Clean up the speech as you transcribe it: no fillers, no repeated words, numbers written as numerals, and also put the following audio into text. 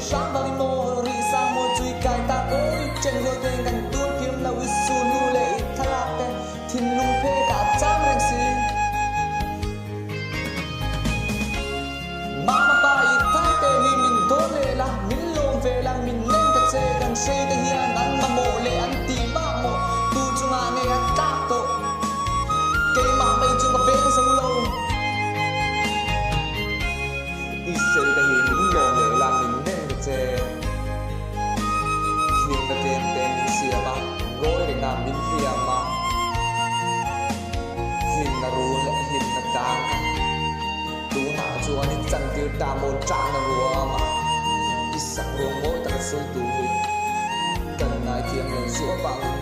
sáng vào đi mô rì sa mô chui cài ta ôi chân vô tên gần tuôn kiếm là uy su nu lệ thà lạc tên thiên lung phê cả trăm rèn xin mama ba ít thay tê hi mình thôn lệ là mình lôm về là mình nên thật xe gần xe tê hiền ăn mà mộ lệ ăn tì ba mộ tu chung à nghe ta tổ cây mà bây chung mà phê sông lâu ít xe tê hi mình lôm lệ là mình nên thật xe hiền ta tên tên mình xìa mà gối để làm mình hiền mà hiền là rùa lệ hiền là ta đủ hạ chùa nên chẳng tiêu ta một trang là rùa mà ít sắc rùa mỗi ta sâu tù cần ai thiêng lên rũa bằng